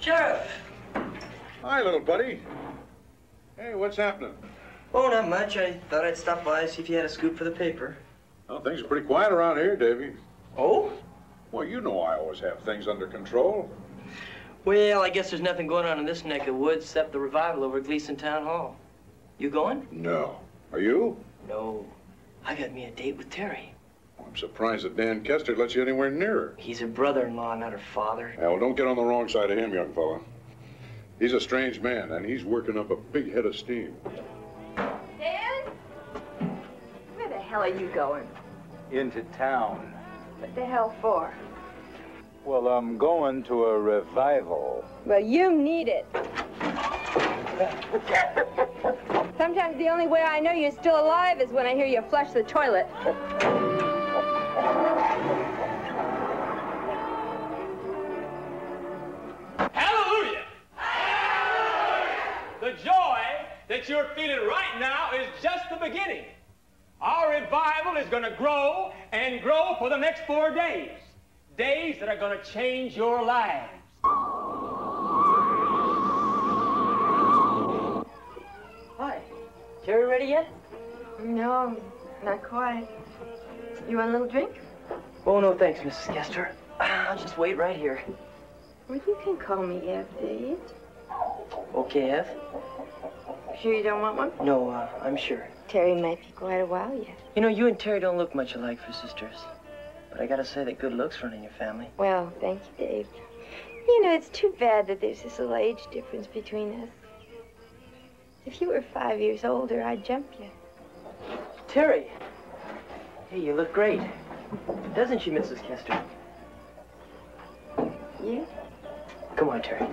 Sheriff! Hi, little buddy. Hey, what's happening? Oh, not much. I thought I'd stop by and see if you had a scoop for the paper. Well, things are pretty quiet around here, Davy. Oh? Well, you know I always have things under control. Well, I guess there's nothing going on in this neck of the woods except the revival over at Gleason Town Hall. You going? No. Are you? No. I got me a date with Terry. I'm surprised that Dan Kester lets you anywhere near her. He's her brother-in-law, not her father. Yeah, well, don't get on the wrong side of him, young fella. He's a strange man, and he's working up a big head of steam. Dan? Where the hell are you going? Into town. What the hell for? Well, I'm going to a revival. Well, you need it. Sometimes the only way I know you're still alive is when I hear you flush the toilet. Hallelujah! The joy that you're feeling right now is just the beginning. Our revival is going to grow and grow for the next 4 days. Days that are going to change your lives. Hi. Terry ready yet? No, not quite. You want a little drink? Oh, no, thanks, Mrs. Kester. I'll just wait right here. Well, you can call me F, Dave. Okay, Ev? Sure you don't want one? No, I'm sure. Terry might be quite a while yet. You know, you and Terry don't look much alike for sisters. But I gotta say that good looks run in your family. Well, thank you, Dave. You know, it's too bad that there's this little age difference between us. If you were 5 years older, I'd jump you. Terry! Hey, you look great. Doesn't she, Mrs. Kester? Yeah? Come on, Terry.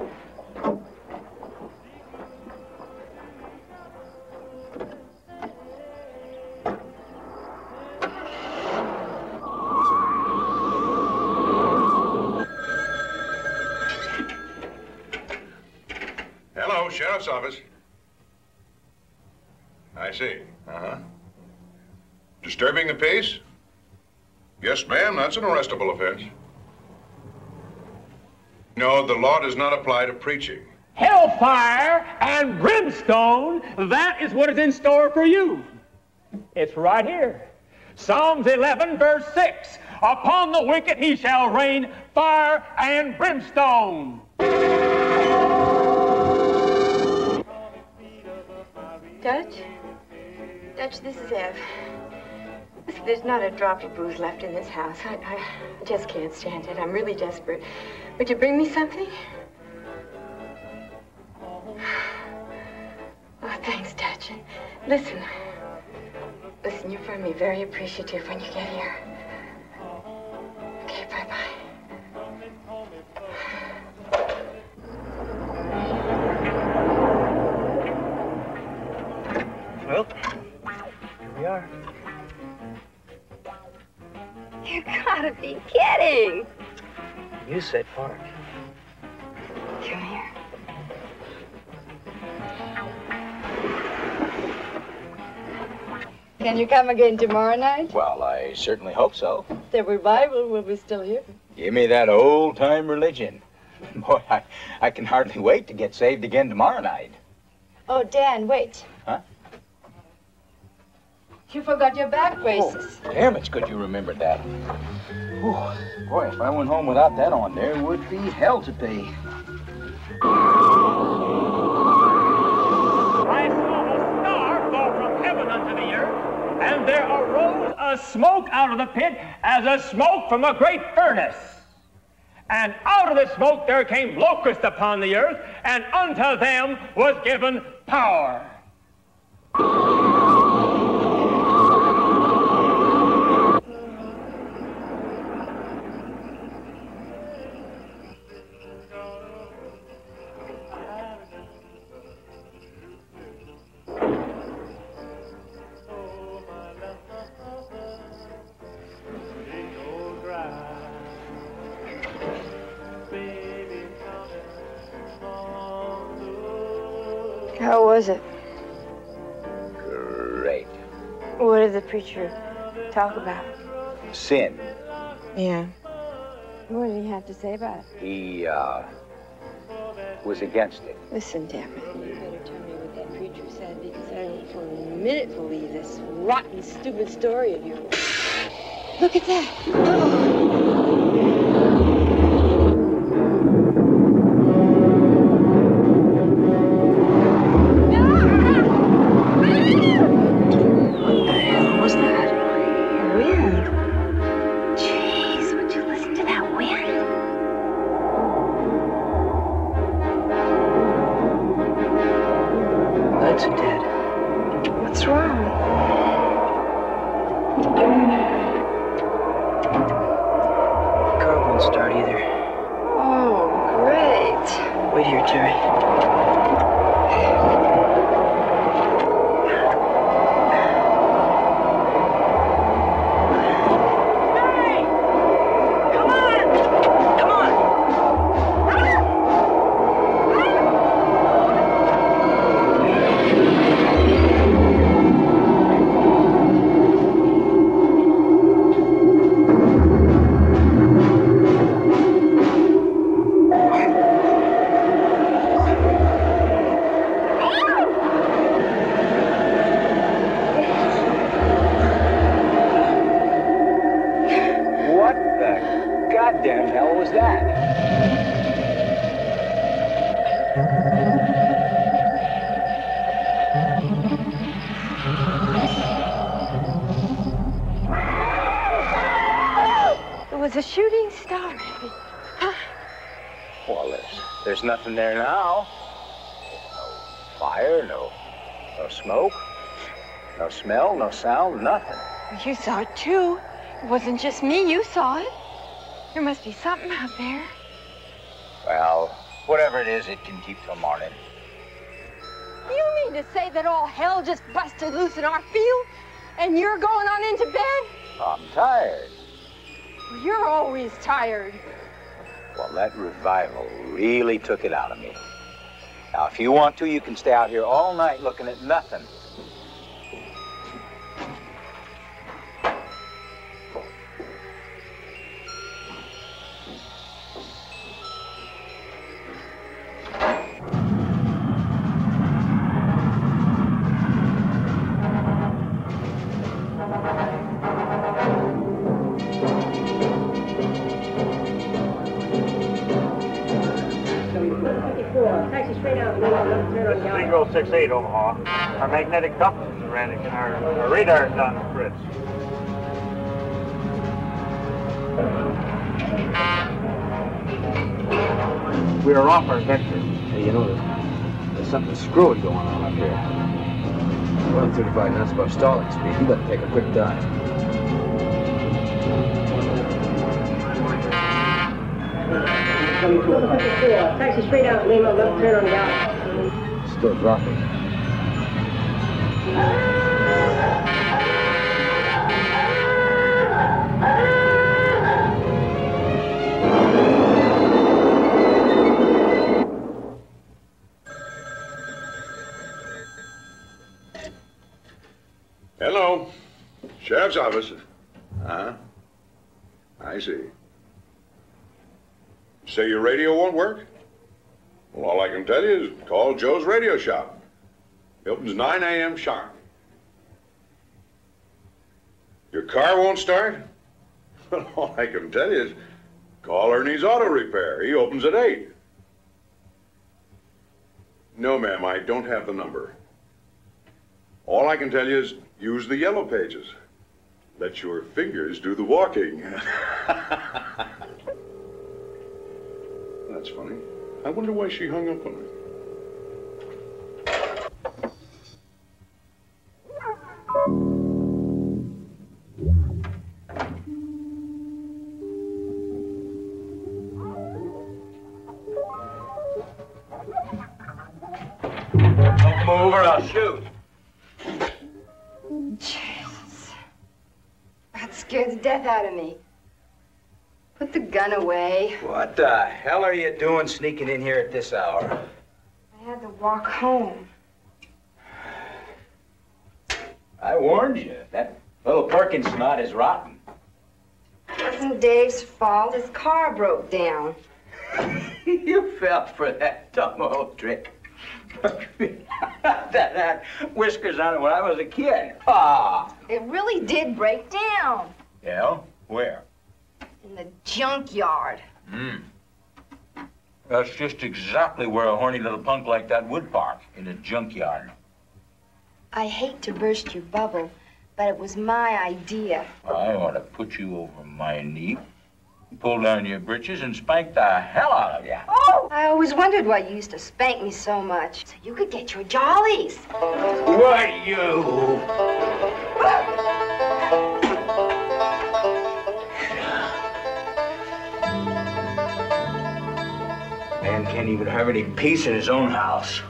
Hello, Sheriff's Office. I see. Uh-huh. Disturbing the peace? Yes, ma'am, that's an arrestable offense. No, the law does not apply to preaching. Hellfire and brimstone, that is what is in store for you. It's right here. Psalms 11, verse 6. Upon the wicked he shall rain fire and brimstone. Dutch? Dutch, this is Ev. Listen, there's not a drop of booze left in this house. I just can't stand it. I'm really desperate. Would you bring me something? Oh, thanks, Dutch. And listen, you're going to be very appreciative when you get here. Okay, bye-bye. Well, here we are. You gotta be kidding. You said park. Come here. Can you come again tomorrow night? Well, I certainly hope so. The revival will be still here. Give me that old-time religion. Boy, I can hardly wait to get saved again tomorrow night. Oh, Dan, wait. Huh? You forgot your back braces. Oh, damn, it's good you remembered that. Whew. Boy, if I went home without that on, there would be hell to pay. I saw a star fall from heaven unto the earth, and there arose a smoke out of the pit as a smoke from a great furnace. And out of the smoke there came locusts upon the earth, and unto them was given power. How was it? Great. What did the preacher talk about? Sin. Yeah. What did he have to say about it? He was against it. Listen, Deborah, you better tell me what that preacher said, because I don't for a minute believe this rotten, stupid story of yours. Look at that. What was that? Wind. Jeez, would you listen to that wind? Lights are dead. What's wrong? Car won't start either. Oh, great. Wait here, Terry. Goddamn hell was that? It was a shooting star. Well, there's nothing there now. No fire, no smoke, no smell, no sound, nothing. You saw it too. It wasn't just me. You saw it. There must be something out there. Well, whatever it is, it can keep till morning. You mean to say that all hell just busted loose in our field and you're going on into bed? I'm tired. Well, you're always tired. Well, that revival really took it out of me. Now, if you want to, you can stay out here all night looking at nothing. Taxi straight out, turn on the 3068 Omaha. Our magnetic compass is erratic and our radar's on the fritz. We are off our vector. Hey, you know, there's something screwy going on up here. 135 knots above stalling speed. You better take a quick dive. Taxi straight out, Lima, left turn on the out. Still dropping. Hello. Sheriff's office. Uh-huh. I see. Say your radio won't work? Well, all I can tell you is call Joe's radio shop. It opens 9 a.m. sharp. Your car won't start? Well, all I can tell you is call Ernie's Auto Repair. He opens at 8. No, ma'am, I don't have the number. All I can tell you is use the yellow pages. Let your fingers do the walking. That's funny. I wonder why she hung up on me. Don't move or I'll shoot. Jesus. That scared the death out of me. Put the gun away. What the hell are you doing sneaking in here at this hour? I had to walk home. I warned you. That little Perkins knot is rotten. It wasn't Dave's fault. His car broke down. You fell for that dumb old trick. that had whiskers on it when I was a kid. Ah. It really did break down. Yeah? Where? In the junkyard. That's just exactly where a horny little punk like that would park, in a junkyard. I hate to burst your bubble, but it was my idea. I ought to put you over my knee, pull down your britches, and spank the hell out of you. Oh! I always wondered why you used to spank me so much. So you could get your jollies. What, you? Man can't even have any peace in his own house.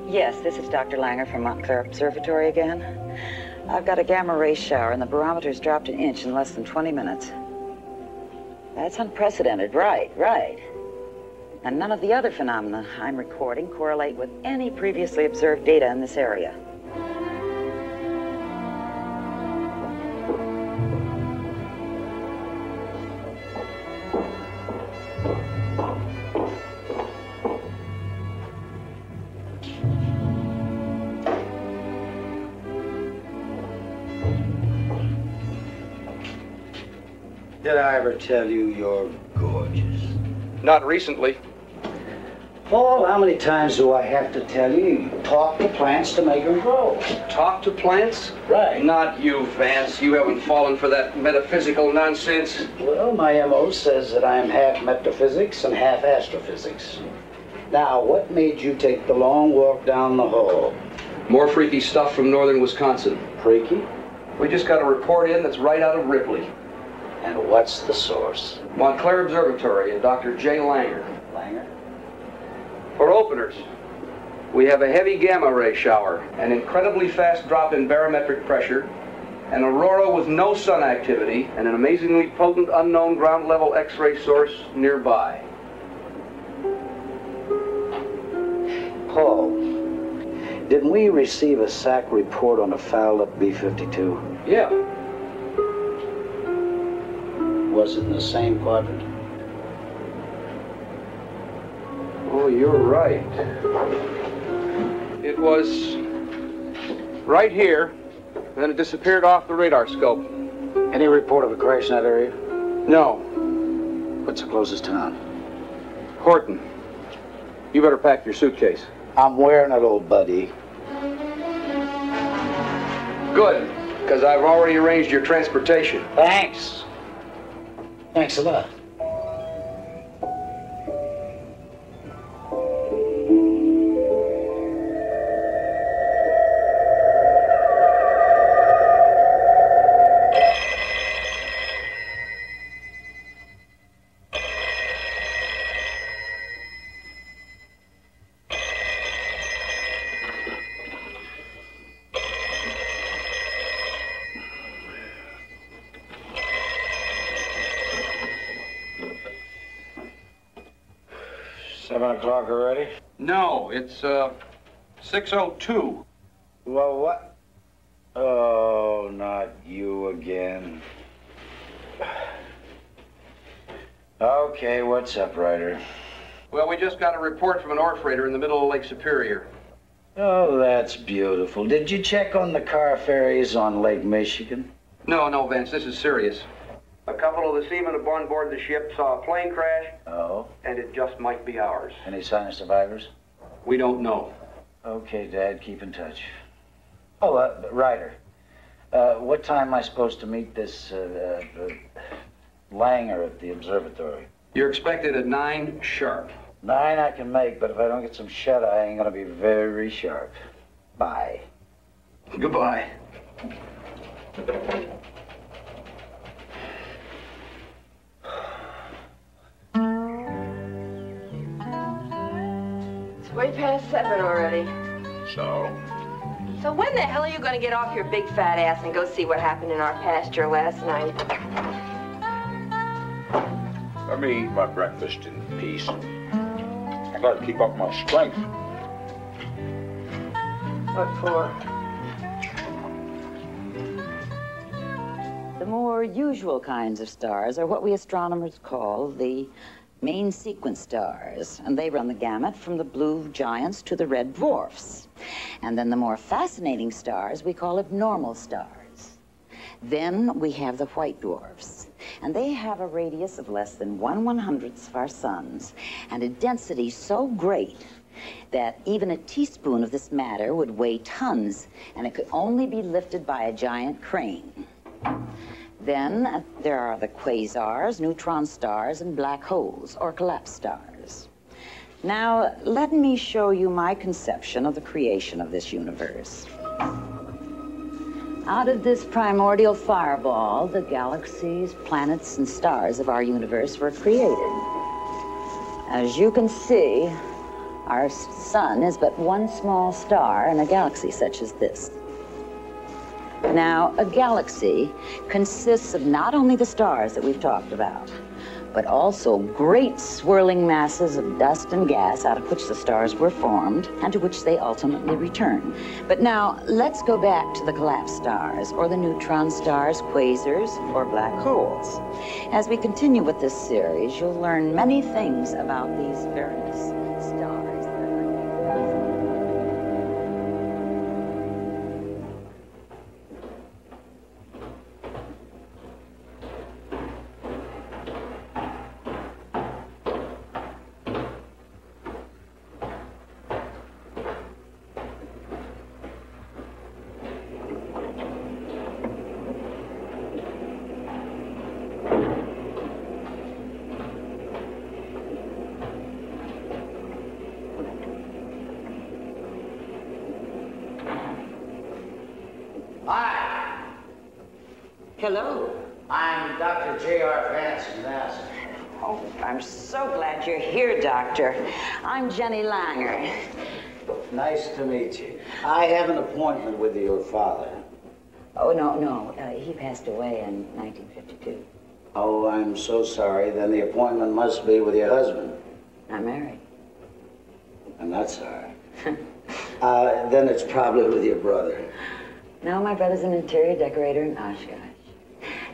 Yes, this is Dr. Langer from Montclair Observatory again. I've got a gamma ray shower and the barometer's dropped an inch in less than 20 minutes. That's unprecedented, right. And none of the other phenomena I'm recording correlate with any previously observed data in this area. Did I ever tell you you're gorgeous? Not recently. Paul, how many times do I have to tell you? You talk to plants to make them grow. Talk to plants? Right. Not you, Vance. You haven't fallen for that metaphysical nonsense. Well, my M.O. says that I'm half metaphysics and half astrophysics. Now, what made you take the long walk down the hall? More freaky stuff from northern Wisconsin. Freaky? We just got a report in that's right out of Ripley. And what's the source? Montclair Observatory and Dr. J. Langer. Langer? For openers, we have a heavy gamma ray shower, an incredibly fast drop in barometric pressure, an aurora with no sun activity, and an amazingly potent unknown ground level X-ray source nearby. Paul, didn't we receive a SAC report on a fouled-up B-52? Yeah. Was it in the same quadrant? Oh, you're right. It was right here, then it disappeared off the radar scope. Any report of a crash in that area? No. What's the closest town? Horton. You better pack your suitcase. I'm wearing it, old buddy. Good, because I've already arranged your transportation. Thanks. Thanks a lot. O'clock already? No, it's 6:02. Well, what? Oh, not you again. Okay, what's up, Ryder? Well, we just got a report from an ore freighter in the middle of Lake Superior. Oh, that's beautiful. Did you check on the car ferries on Lake Michigan? No, Vance, this is serious. A couple of the seamen on board the ship saw a plane crash. Oh? And it just might be ours. Any sign of survivors? We don't know. Okay, Dad, keep in touch. Oh, Ryder, what time am I supposed to meet this Langer at the observatory? You're expected at 9 sharp. 9 I can make, but if I don't get some shut-eye, I ain't gonna be very sharp. Bye. Goodbye. Way past 7 already. So when the hell are you going to get off your big fat ass and go see what happened in our pasture last night? Let me eat my breakfast in peace. I gotta keep up my strength. What for? The more usual kinds of stars are what we astronomers call the main sequence stars, and they run the gamut from the blue giants to the red dwarfs. And then the more fascinating stars we call abnormal stars. Then we have the white dwarfs, and they have a radius of less than 1/100th of our sun's, and a density so great that even a teaspoon of this matter would weigh tons, and it could only be lifted by a giant crane. Then there are the quasars, neutron stars, and black holes, or collapsed stars. Now, let me show you my conception of the creation of this universe. Out of this primordial fireball, the galaxies, planets, and stars of our universe were created. As you can see, our sun is but one small star in a galaxy such as this. Now, a galaxy consists of not only the stars that we've talked about, but also great swirling masses of dust and gas out of which the stars were formed and to which they ultimately return. But now, let's go back to the collapsed stars, or the neutron stars, quasars, or black holes. As we continue with this series, you'll learn many things about these various stars. Hello. I'm Dr. J.R. Vance from NASA. Oh, I'm so glad you're here, Doctor. I'm Jenny Langer. Nice to meet you. I have an appointment with your father. Oh, no. He passed away in 1952. Oh, I'm so sorry. Then the appointment must be with your husband. I'm married. I'm not sorry. Then it's probably with your brother. No, my brother's an interior decorator in Oshkosh.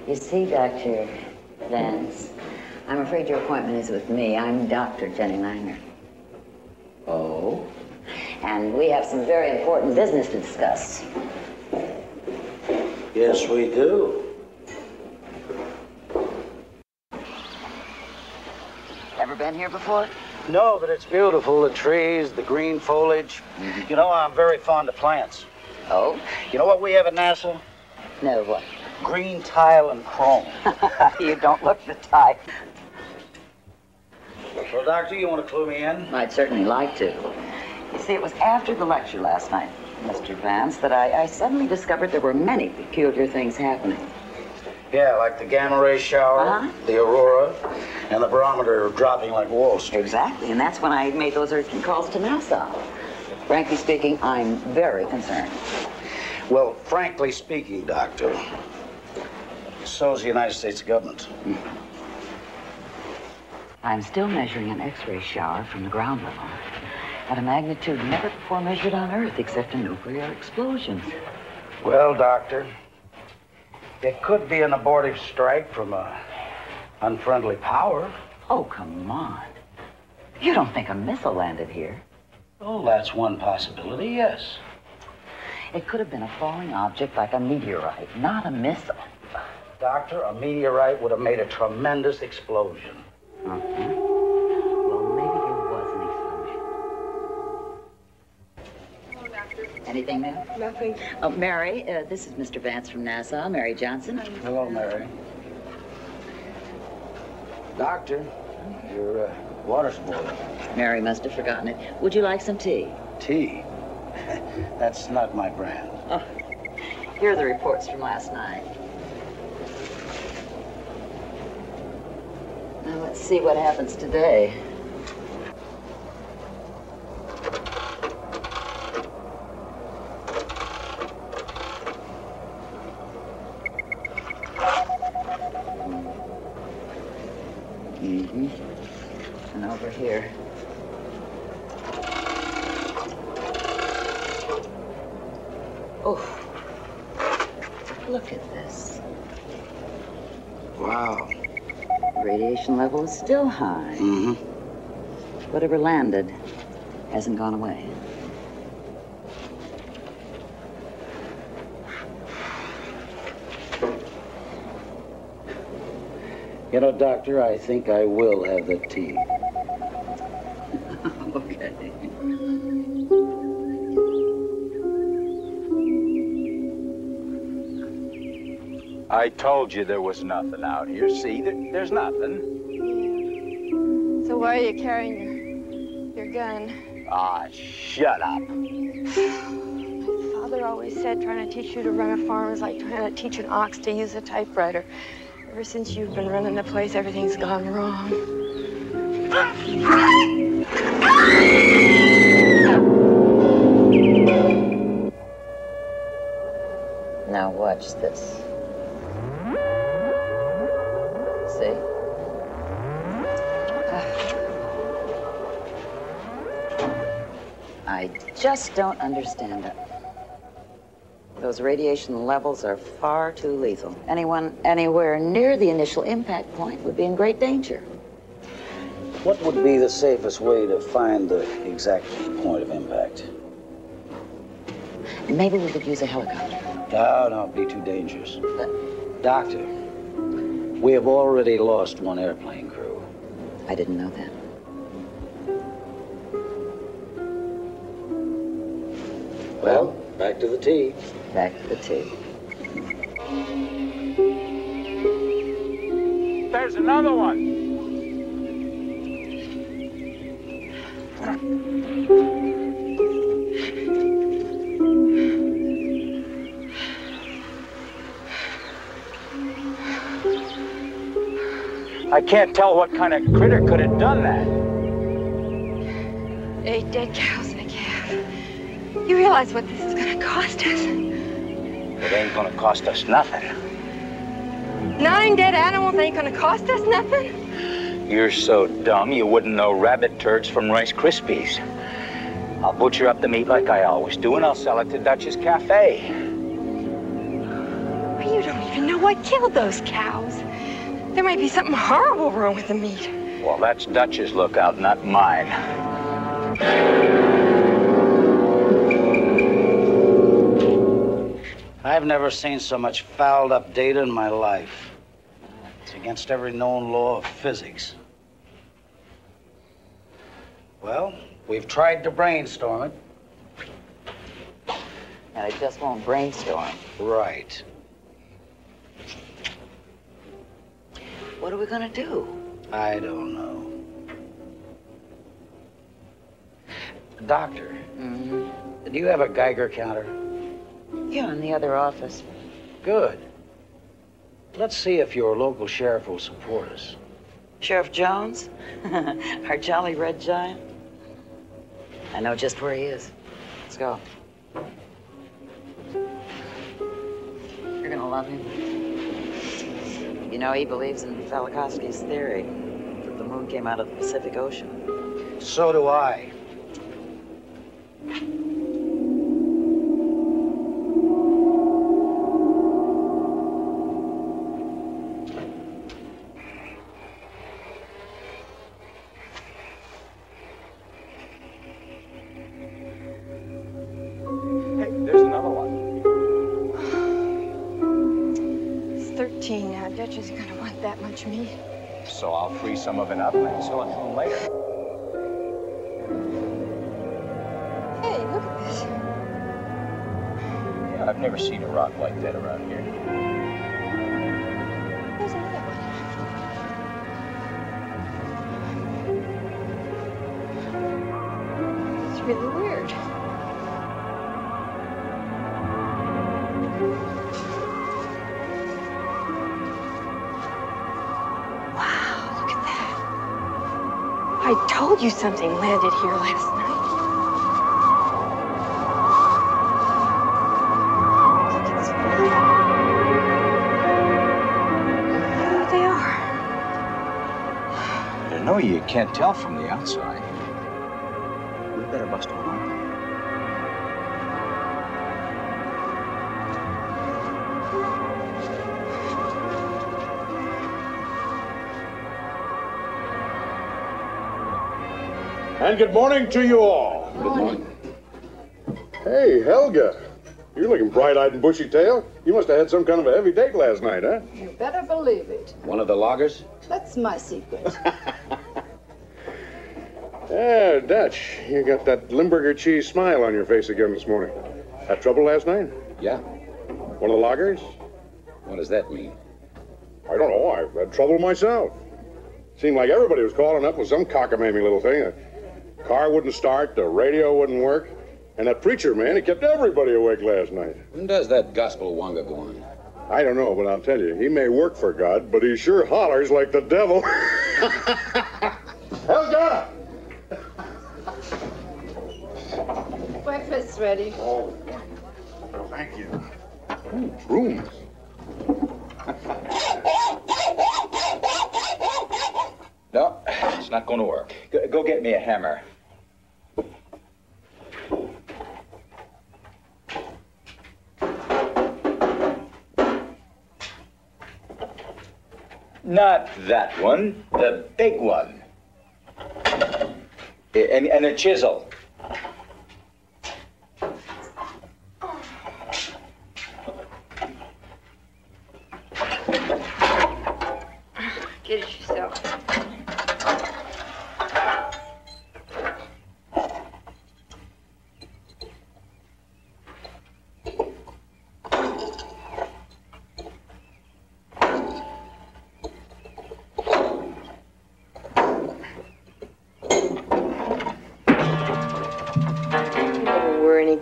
You see, Dr. Vance, I'm afraid your appointment is with me. I'm Dr. Jenny Langer. Oh? And we have some very important business to discuss. Yes, we do. Ever been here before? No, but it's beautiful. The trees, the green foliage. You know, I'm very fond of plants. Oh? You know what we have at NASA? No, what? Green tile and chrome. You don't look the type. Well, Doctor, you want to clue me in? I'd certainly like to. You see, it was after the lecture last night, Mr. Vance, that I suddenly discovered there were many peculiar things happening. Yeah, like the gamma ray shower, the aurora, and the barometer dropping like Wall Street. Exactly, and that's when I made those urgent calls to NASA. Frankly speaking, I'm very concerned. Well, frankly speaking, Doctor, so's the United States government. I'm still measuring an X-ray shower from the ground level at a magnitude never before measured on Earth except in nuclear explosions. Well, Doctor, it could be an abortive strike from a unfriendly power. Oh, come on. You don't think a missile landed here? Oh, that's one possibility, yes. It could have been a falling object like a meteorite, not a missile. Doctor, a meteorite would have made a tremendous explosion. Well, maybe there was an explosion. Anything new? Nothing. Oh, Mary, this is Mr. Vance from NASA, Mary Johnson. Hello, Mary. Doctor, your water's boiling. Mary must have forgotten it. Would you like some tea? Tea? That's not my brand. Oh, here are the reports from last night. Now, let's see what happens today. here. Oh, look at this. Wow. Radiation level is still high. Mm-hmm. Whatever landed hasn't gone away. You know, Doctor, I think I will have the tea. Okay. I told you there was nothing out here. See, there's nothing. Yeah. So why are you carrying your gun? Ah, shut up. My father always said trying to teach you to run a farm is like trying to teach an ox to use a typewriter. Ever since you've been running the place, everything's gone wrong. Now watch this. See? I just don't understand it. Those radiation levels are far too lethal. Anyone anywhere near the initial impact point would be in great danger. What would be the safest way to find the exact point of impact? Maybe we could use a helicopter. No, it'd be too dangerous. Doctor, we have already lost one airplane crew. I didn't know that. Well, back to the tea. Back to the tea. There's another one. I can't tell what kind of critter could have done that. 8 dead cows and a calf. You realize what this is gonna cost us? It ain't gonna cost us nothing. 9 dead animals ain't gonna cost us nothing? You're so dumb you wouldn't know rabbit turds from Rice Krispies. I'll butcher up the meat like I always do, and I'll sell it to Dutch's Cafe. Well, you don't even know what killed those cows. There might be something horrible wrong with the meat. Well, that's Dutch's lookout, not mine. I've never seen so much fouled up data in my life. It's against every known law of physics. Well, we've tried to brainstorm it. And it just won't brainstorm. Right. What are we gonna do? I don't know. Doctor, do you have a Geiger counter? Yeah, in the other office. Good. Let's see if your local sheriff will support us. Sheriff Jones? Our jolly red giant? I know just where he is. Let's go. You're gonna love him. You know, he believes in Velikovsky's theory that the moon came out of the Pacific Ocean. So do I. Hey, there's another one. It's 13 now. Dutch isn't gonna want that much meat. So I'll freeze some of it up and I can sell it to him later. Hey, look at this. Yeah, I've never seen a rock like that around here. There's another one. It's really weird. I told you something landed here last night. Look, it's flying. There they are. No, you can't tell from the outside. We better bust one open. And good morning to you all. Good morning. Hey, Helga. You're looking bright-eyed and bushy-tailed. You must have had some kind of a heavy date last night, huh? You better believe it. One of the loggers? That's my secret. Yeah, Dutch, you got that Limburger cheese smile on your face again this morning. Had trouble last night? Yeah. One of the loggers? What does that mean? I don't know. I've had trouble myself. Seemed like everybody was calling up with some cockamamie little thing. The car wouldn't start, the radio wouldn't work, and that preacher man, he kept everybody awake last night. When does that gospel wanga go on? I don't know, but I'll tell you, he may work for God, but he sure hollers like the devil. Helga! Breakfast's ready. Oh, thank you. Ooh, rooms. No, it's not going to work. Go get me a hammer. Not that one, the big one. And a chisel. Get it yourself.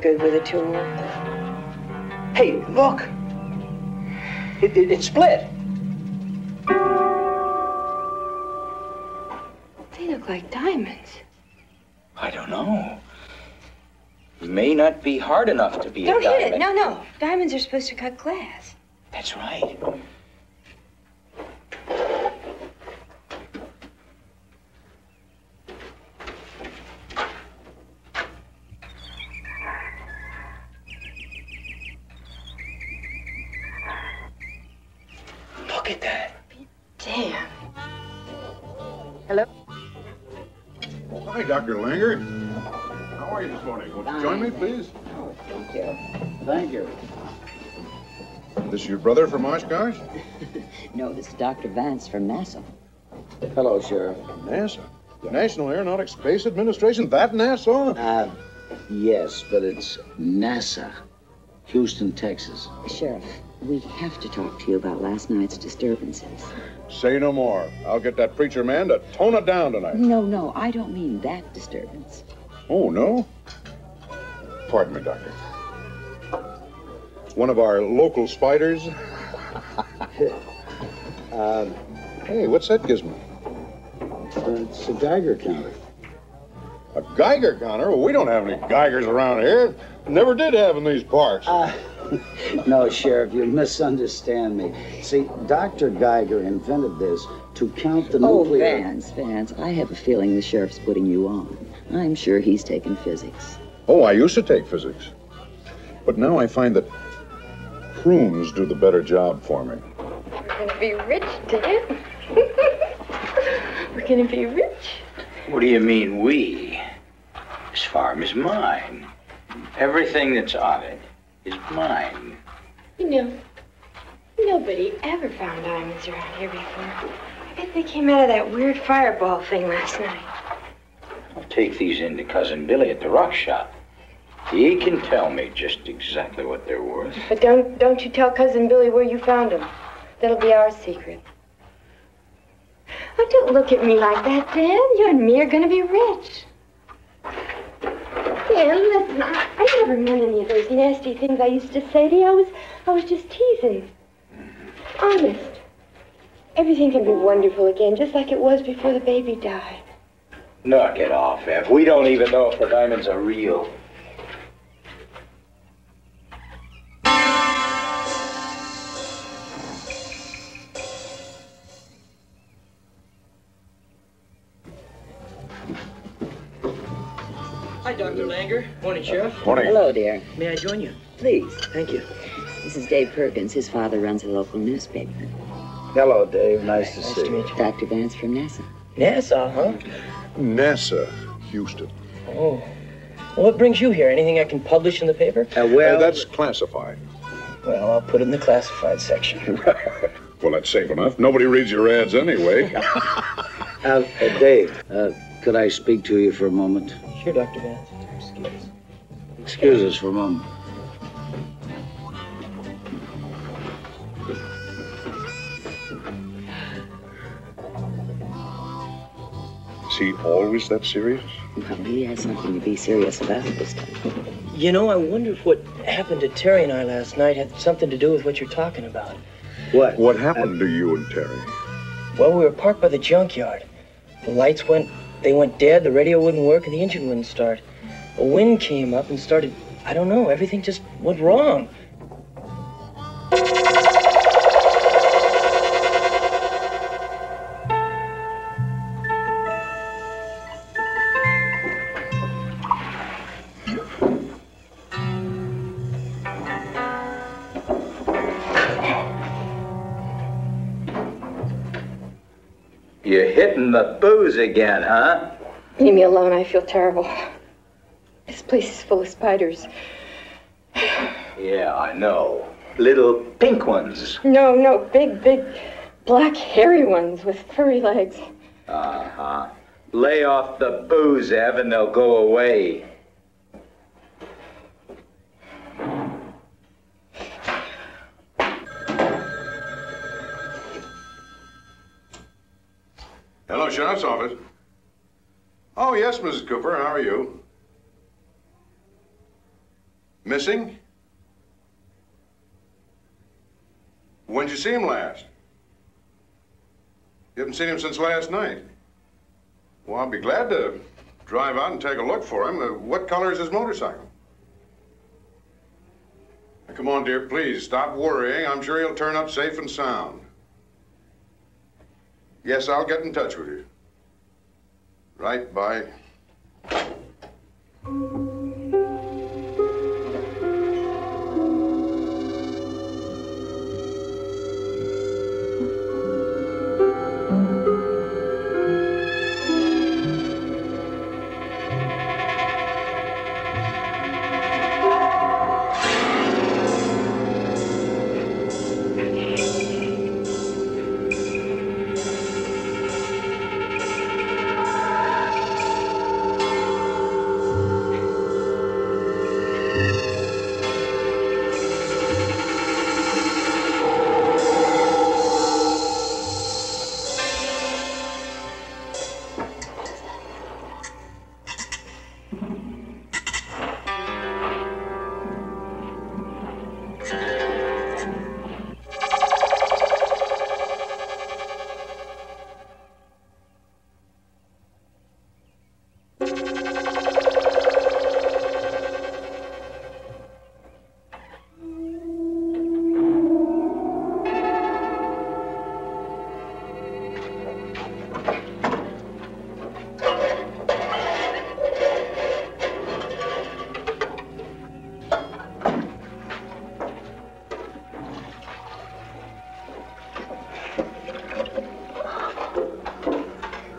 Good with a tool. Hey, look! It split. They look like diamonds. I don't know. May not be hard enough to be Don't a diamond. hit it. No, no. Diamonds are supposed to cut glass. That's right. Look at that. Damn. Hello? Oh, hi, Dr. Langer. How are you this morning? Won't you join me, please? Oh, thank you. Thank you. This your brother from Oshkosh? No, this is Dr. Vance from NASA. Hello, Sheriff. NASA? National Aeronautics Space Administration? That NASA? Yes, but it's NASA. Houston, Texas. Sheriff, we have to talk to you about last night's disturbances. Say no more. I'll get that preacher man to tone it down tonight. No, I don't mean that disturbance. Oh, no? Pardon me, Doctor. One of our local spiders? Hey, what's that gizmo? It's a Geiger counter. A Geiger counter? Well, we don't have any Geigers around here. Never did have in these parts. No, Sheriff, you misunderstand me. See, Dr. Geiger invented this to count the nuclear... Vance, I have a feeling the sheriff's putting you on. I'm sure he's taken physics. Oh, I used to take physics. But now I find that prunes do the better job for me. We're gonna be rich, Dan. We're gonna be rich. What do you mean, we? This farm is mine. Everything that's on it is mine. You know, nobody ever found diamonds around here before. I bet they came out of that weird fireball thing last night. I'll take these in to Cousin Billy at the rock shop. He can tell me just exactly what they're worth. But don't you tell Cousin Billy where you found them. That'll be our secret. Oh, don't look at me like that, Dan. You and me are gonna be rich. Dan, listen, I never meant any of those nasty things I used to say to you. I was just teasing. Honest. Everything can be wonderful again, just like it was before the baby died. Knock it off, Ev. We don't even know if the diamonds are real. Hi, Dr. Langer. Morning, Sheriff. Morning. Hello, dear. May I join you? Please. Thank you. This is Dave Perkins. His father runs a local newspaper. Hello, Dave. Nice to Nice see to you. meet you. Dr. Vance from NASA. NASA, huh? NASA, Houston. Oh. Well, what brings you here? Anything I can publish in the paper? That's classified. Well, I'll put it in the classified section. Well, that's safe enough. Nobody reads your ads anyway. Dave, could I speak to you for a moment? Sure, Dr. Vance. Excuse. Excuse us for a moment. Is he always that serious? Well, he has something to be serious about this time. You know, I wonder if what happened to Terry and I last night had something to do with what you're talking about. What? What happened to you and Terry? Well, we were parked by the junkyard. The lights went dead, the radio wouldn't work, and the engine wouldn't start. A wind came up and started, I don't know, everything just went wrong. You're hitting the booze again, huh? Leave me alone. I feel terrible. This place is full of spiders. Yeah, I know. Little pink ones. No, big, black, hairy ones with furry legs. Uh-huh. Lay off the booze, Ev, and they'll go away. Hello, Sheriff's Office. Oh, yes, Mrs. Cooper. How are you? Missing? When'd you see him last? You haven't seen him since last night. Well, I'll be glad to drive out and take a look for him. What color is his motorcycle? Now, come on, dear, please, stop worrying. I'm sure he'll turn up safe and sound. Yes, I'll get in touch with you. Right, bye.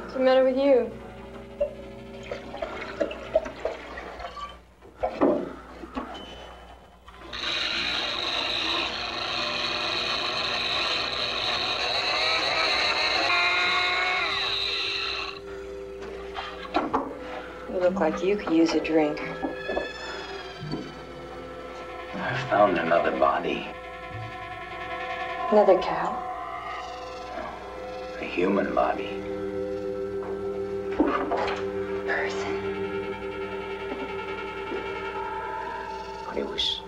What's the matter with you? You look like you could use a drink. I found another body. Another cow. A human body. Person. But he was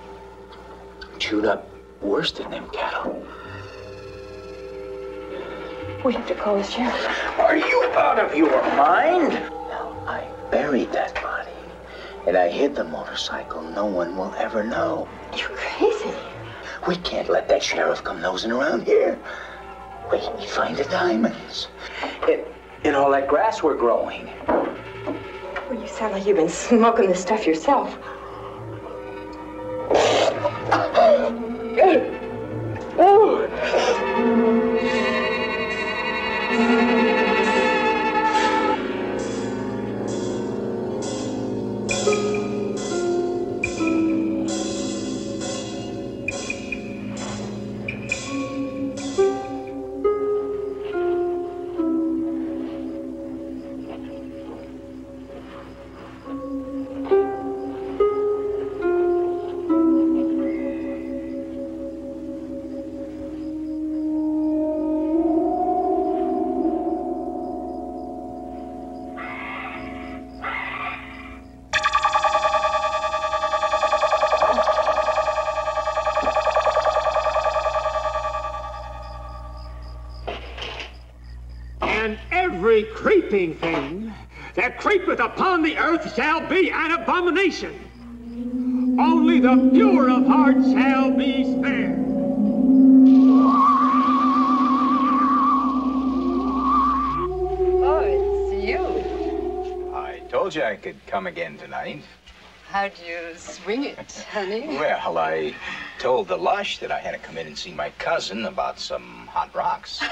chewed up worse than them cattle. We have to call the sheriff. Are you out of your mind? Now, I buried that body, and I hid the motorcycle. No one will ever know. You're crazy. We can't let that sheriff come nosing around here. Wait, we find the diamonds. In all that grass we're growing. Were you sound like you've been smoking this stuff yourself. Every creeping thing that creepeth upon the earth shall be an abomination. Only the pure of heart shall be spared. Oh, it's you. I told you I could come again tonight. How'd you swing it, honey? Well, I told the lush that I had to come in and see my cousin about some hot rocks.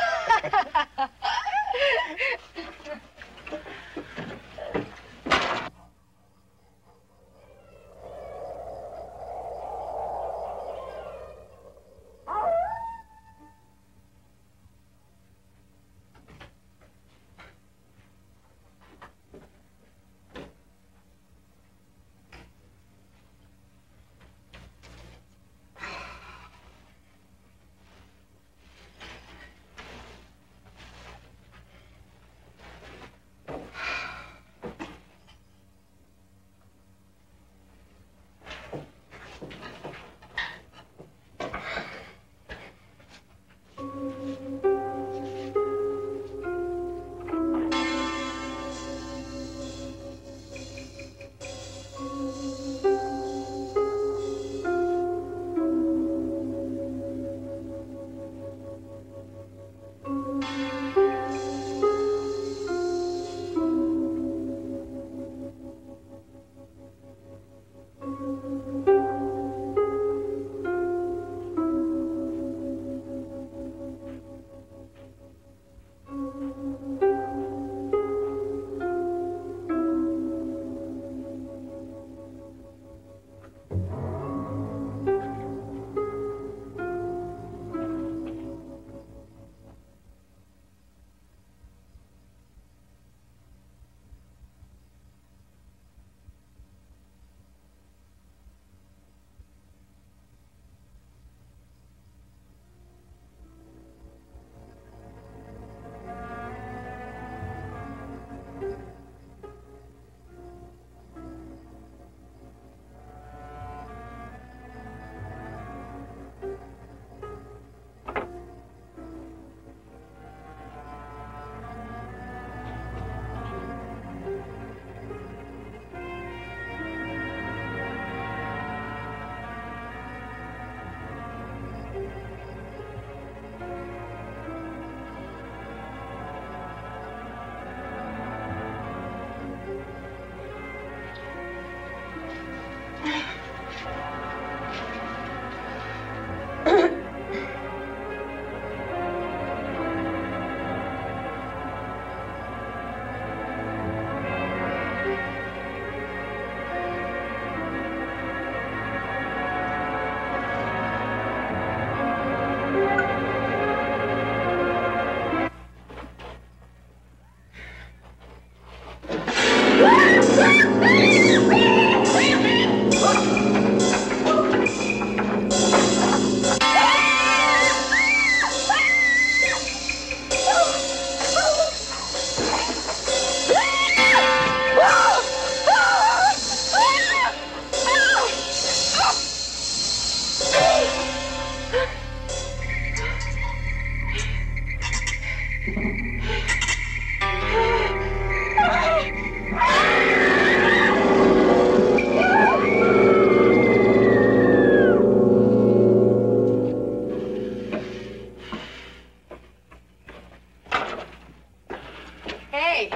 Hey,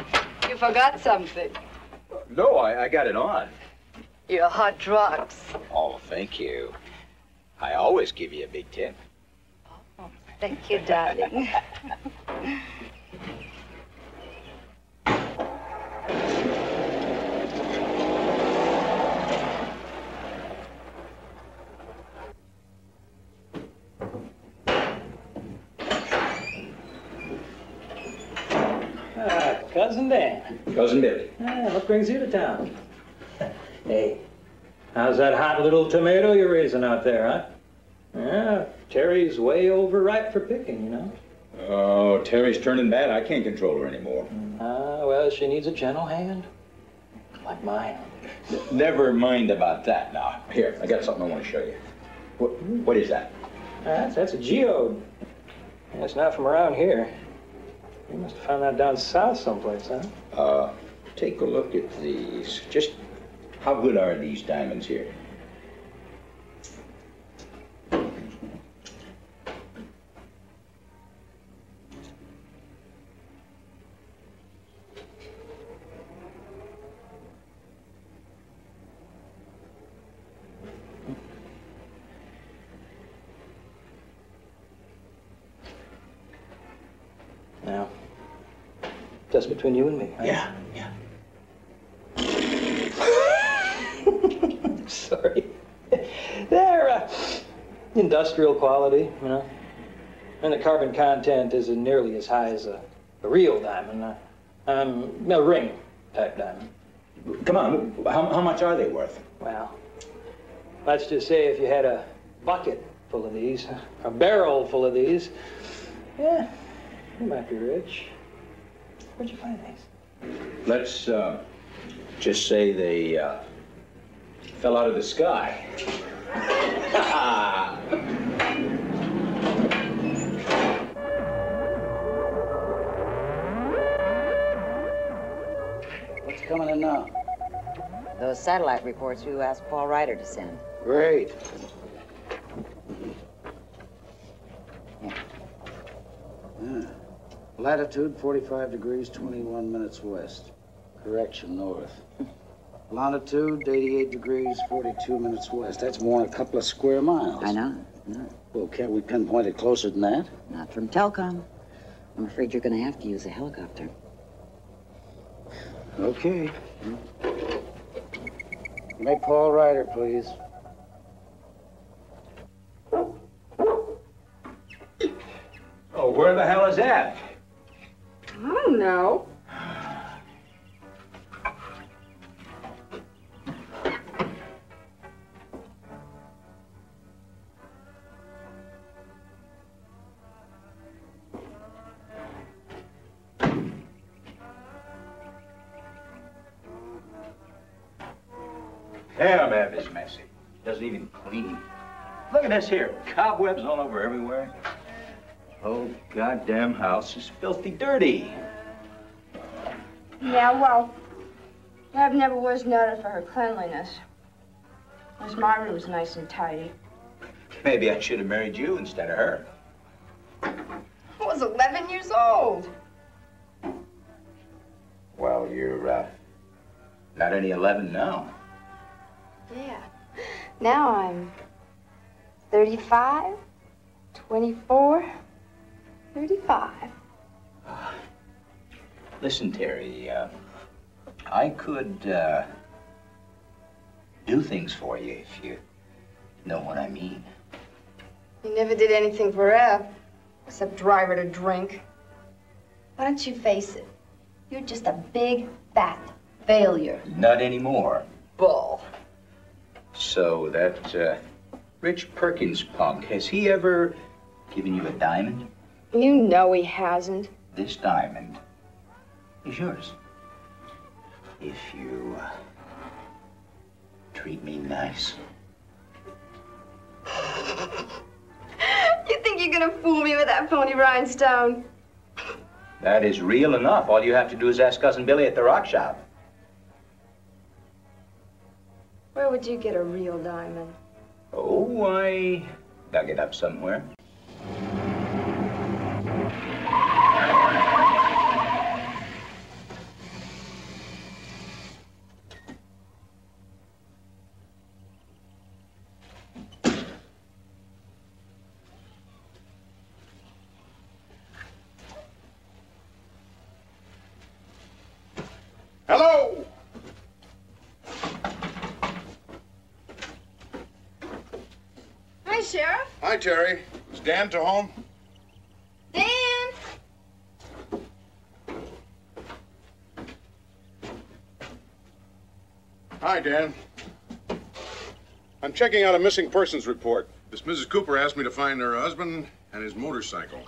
you forgot something. No, I got it on. Your hot drops. Oh, thank you. I always give you a big tip. Oh, thank you, darling. Cousin Dan. Cousin Billy. What brings you to town? Hey, how's that hot little tomato you're raising out there, huh? Yeah, Terry's way overripe for picking, you know. Oh, Terry's turning bad. I can't control her anymore. Well, she needs a gentle hand. Like mine. Never mind about that now. Here, I got something I want to show you. What is that? That's a geode. Yeah, it's not from around here. You must have found that down south someplace, huh? Take a look at these. Just how good are these diamonds here? Now, just between you and me, huh? Yeah. Sorry. They're industrial quality, you know. And the carbon content isn't nearly as high as a real diamond. A ring type diamond. Come on, how much are they worth? Well, let's just say if you had a bucket full of these, a barrel full of these, yeah, you might be rich. Where'd you find these? Let's just say they fell out of the sky. What's coming in now? Those satellite reports you asked Paul Ryder to send. Great. Latitude 45 degrees 21 minutes west. Correction, north. Longitude 88 degrees 42 minutes west. That's more than a couple of square miles. I know. Well, can't we pinpoint it closer than that? Not from Telcom. I'm afraid you're going to have to use a helicopter. Okay. Make Paul Ryder, please. Oh, where the hell is that? I don't know. Hell, man, this messy. Doesn't even clean. Look at this here. Cobwebs all over everywhere. Whole goddamn house is filthy dirty. Yeah, well, Deb never was noted for her cleanliness. Unless my room's nice and tidy. Maybe I should have married you instead of her. I was 11 years old. Well, you're, not any 11 now. Yeah. Now I'm 35, 24, 35. Listen, Terry, I could, do things for you if you know what I mean. You never did anything for Ev, except drive her to drink. Why don't you face it? You're just a big, fat failure. Not anymore. Bull. So that, Rich Perkins punk, has he ever given you a diamond? You know he hasn't. This diamond is yours. If you, treat me nice. You think you're gonna fool me with that phony rhinestone? That is real enough. All you have to do is ask Cousin Billy at the rock shop. Where would you get a real diamond? Oh, I dug it up somewhere. Sheriff. Hi, Terry. Is Dan to home? Dan! Hi, Dan. I'm checking out a missing persons report. This Mrs. Cooper asked me to find her husband and his motorcycle.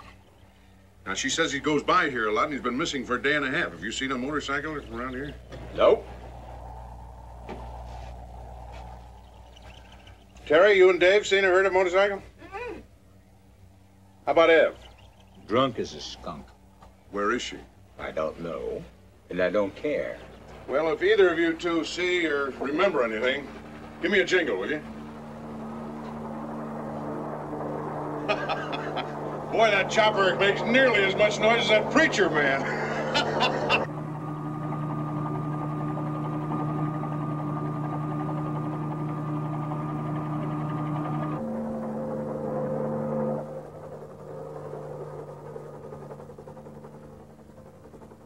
Now, she says he goes by here a lot and he's been missing for a day and a half. Have you seen a motorcycle around here? Nope. Terry, you and Dave seen or heard of a motorcycle? Mm-mm. How about Ev? Drunk as a skunk. Where is she? I don't know, and I don't care. Well, if either of you two see or remember anything, give me a jingle, will you? Boy, that chopper makes nearly as much noise as that preacher man.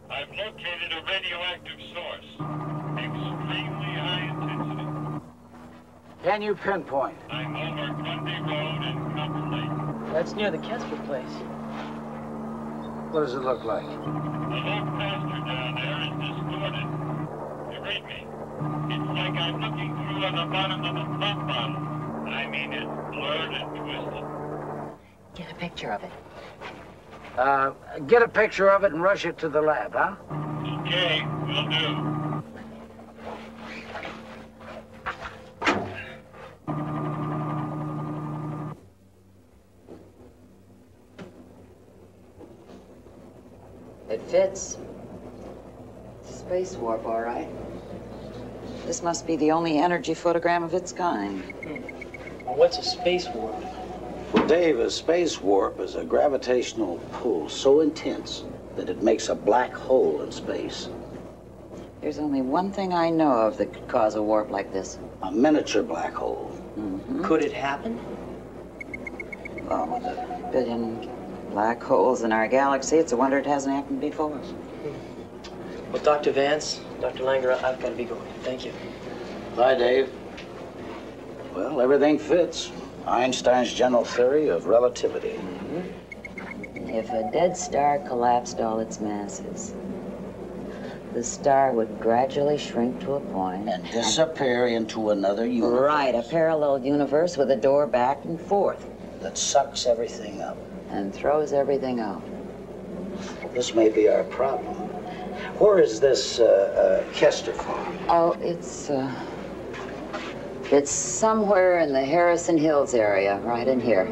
I've located a radioactive source. Extremely high intensity. Can you pinpoint? I'm over Grundy Road in Copper Lake. That's near the Kesper place. What does it look like? The low pasture down there is distorted. You read me? It's like I'm looking through on the bottom of a pump bottle. I mean, it's blurred and twisted. Get a picture of it. Get a picture of it and rush it to the lab, huh? Okay, will do. It fits. It's a space warp, all right. This must be the only energy photogram of its kind. Well, what's a space warp? Well, Dave, a space warp is a gravitational pull so intense that it makes a black hole in space. There's only one thing I know of that could cause a warp like this. A miniature black hole. Mm-hmm. Could it happen? Well, with a billion black holes in our galaxy, it's a wonder it hasn't happened before. Well, Dr. Vance, Dr. Langer, I've got to be going. Thank you. Bye, Dave. Well, everything fits. Einstein's general theory of relativity. Mm-hmm. If a dead star collapsed all its masses, the star would gradually shrink to a point and disappear into another universe. Right, a parallel universe with a door back and forth. That sucks everything up. And throws everything out. This may be our problem. Where is this Kester farm? Oh, it's somewhere in the Harrison Hills area, right in here.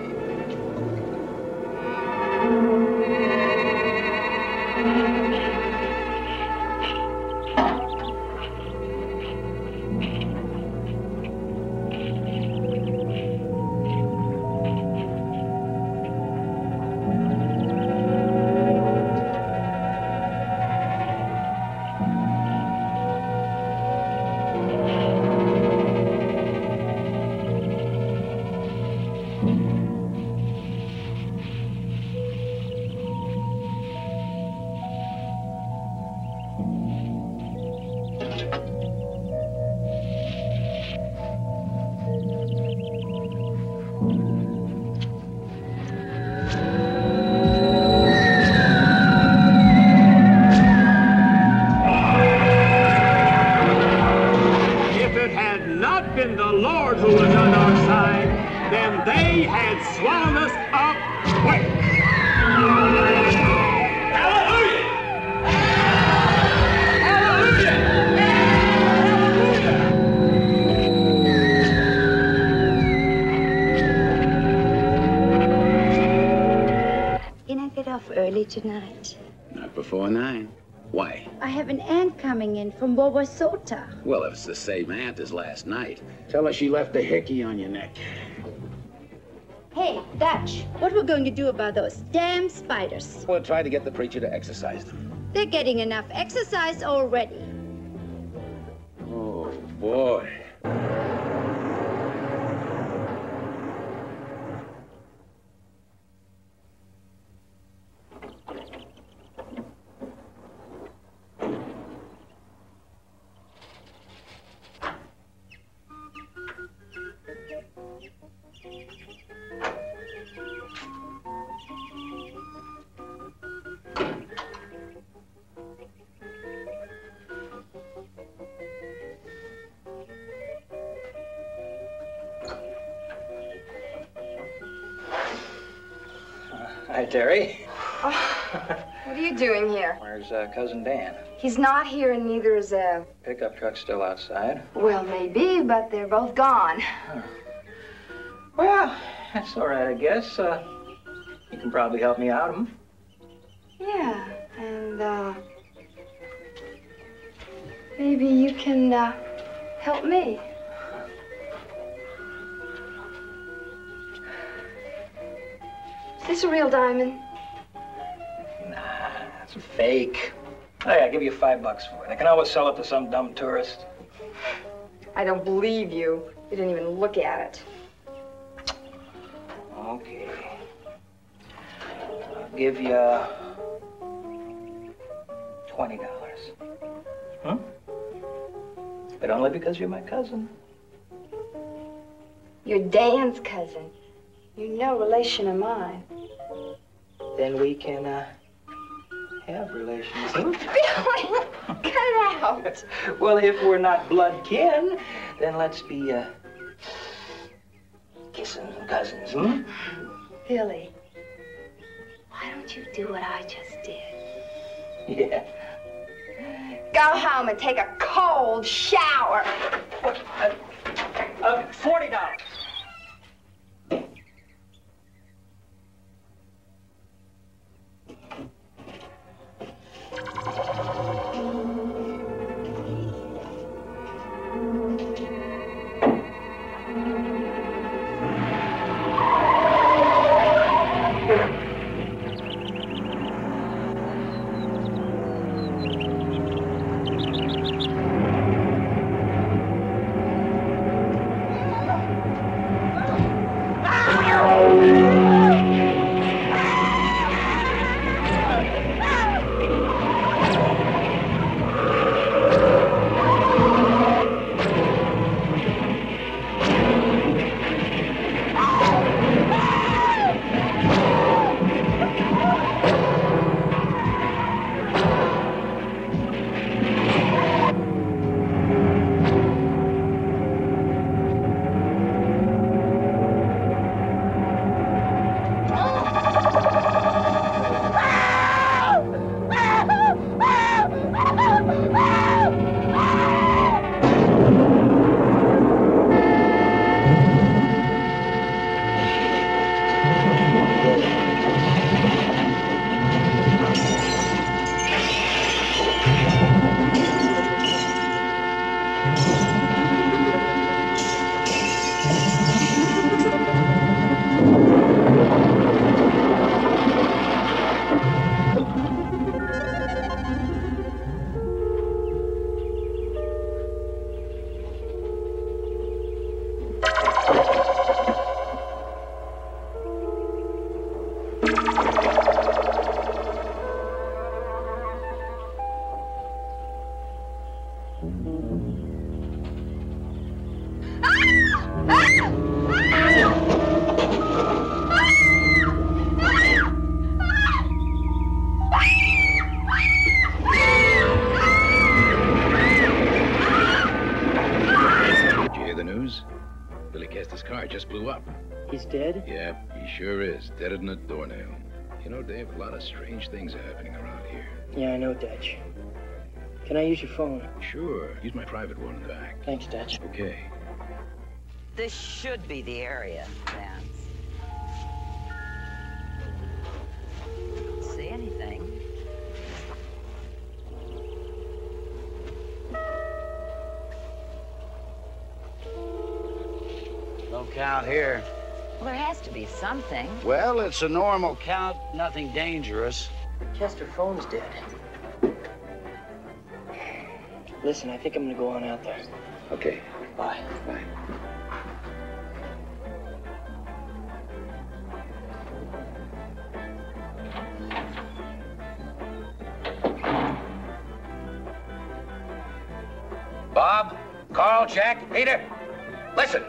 Tonight. Not before 9. Why? I have an aunt coming in from Wauwasota. Well, if it's the same aunt as last night, tell her she left a hickey on your neck. Hey, Dutch, what we're going to do about those damn spiders? We'll try to get the preacher to exercise them. They're getting enough exercise already. Oh, boy. Hi, Terry. What are you doing here? Where's Cousin Dan? He's not here, and neither is Ev. Pickup truck's still outside. Well, maybe, but they're both gone. Huh. Well, that's all right, I guess. You can probably help me out, Yeah, and, maybe you can, help me. Is this a real diamond? Nah, it's a fake. Hey, I'll give you $5 for it. I can always sell it to some dumb tourist. I don't believe you. You didn't even look at it. Okay. I'll give you $20. Huh? But only because you're my cousin. You're Dan's cousin. You're no relation of mine. Then we can, have relations, huh? Billy, cut it out. Well, if we're not blood kin, then let's be, kissing cousins, hmm? Billy, why don't you do what I just did? Yeah. Go home and take a cold shower. $40. He's dead? Yeah, he sure is. Deader than a doornail. You know, Dave, a lot of strange things are happening around here. Yeah, I know, Dutch. Can I use your phone? Sure. Use my private one in the back. Thanks, Dutch. Okay. This should be the area, Dan. Don't see anything. No count here. Well, there has to be something. Well, it's a normal count, nothing dangerous. Chester, phone's dead. Listen, I think I'm gonna go on out there. Okay. Bye. Bye. Bob, Carl, Jack, Peter, listen.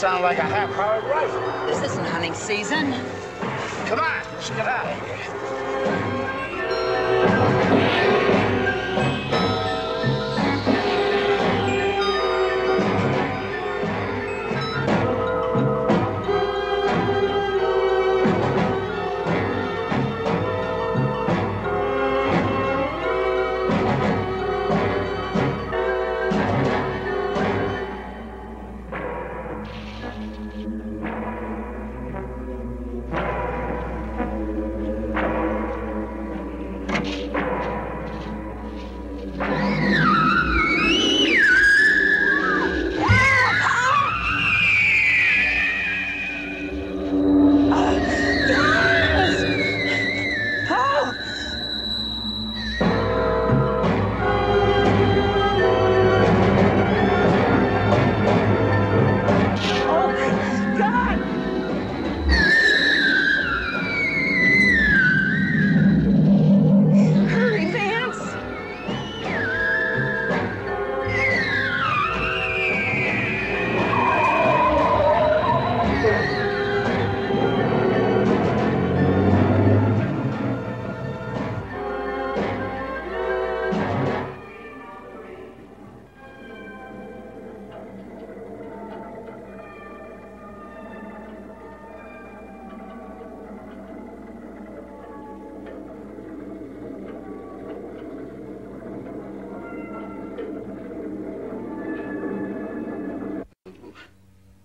sound like a half-powered rifle. This isn't hunting season. Come on, let's get out of here.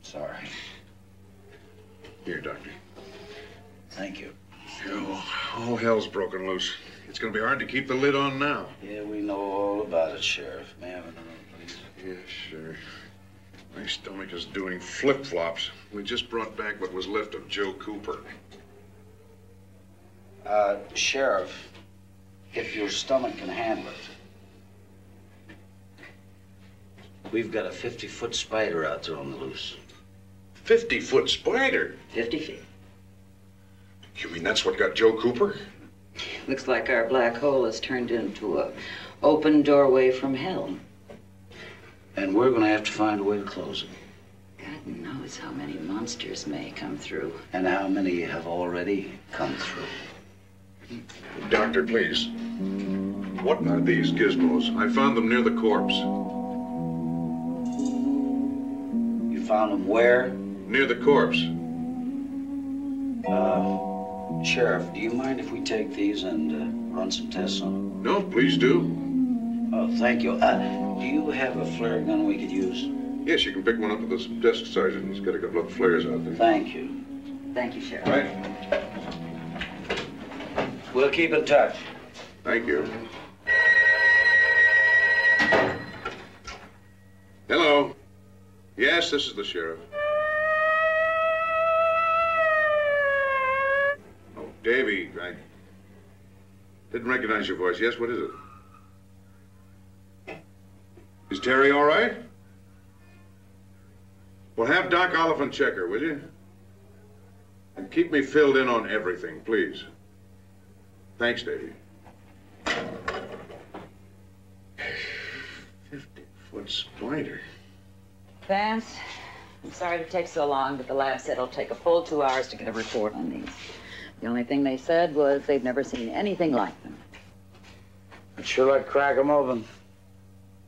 Sorry. Here, Doctor. Thank you. All hell's broken loose. It's going to be hard to keep the lid on now. Yeah, we know all about it, Sheriff. May I have another, please? Yeah, sure. My stomach is doing flip-flops. We just brought back what was left of Joe Cooper. Sheriff, if your stomach can handle it, we've got a 50-foot spider out there on the loose. 50-foot spider? 50 feet. You mean that's what got Joe Cooper? Looks like our black hole has turned into a open doorway from hell. And we're going to have to find a way to close it. God knows how many monsters may come through. And how many have already come through. Doctor, please. What are these gizmos? I found them near the corpse. You found them where? Near the corpse. Sheriff, do you mind if we take these and run some tests on them? No, please do. Oh, thank you. Do you have a flare gun we could use? Yes, you can pick one up at this desk sergeant. He's got a couple of flares out there. Thank you. Thank you, Sheriff. Right. We'll keep in touch. Thank you. Hello. Yes, this is the sheriff. Oh, Davy, I didn't recognize your voice. Yes, what is it? Is Terry all right? Well, have Doc Oliphant check her, will you? And keep me filled in on everything, please. Thanks, Davy. 50-foot spider. Vance, I'm sorry to take so long, but the lab said it'll take a full 2 hours to get a report on these. The only thing they said was they've never seen anything like them. I'd sure like to crack them open.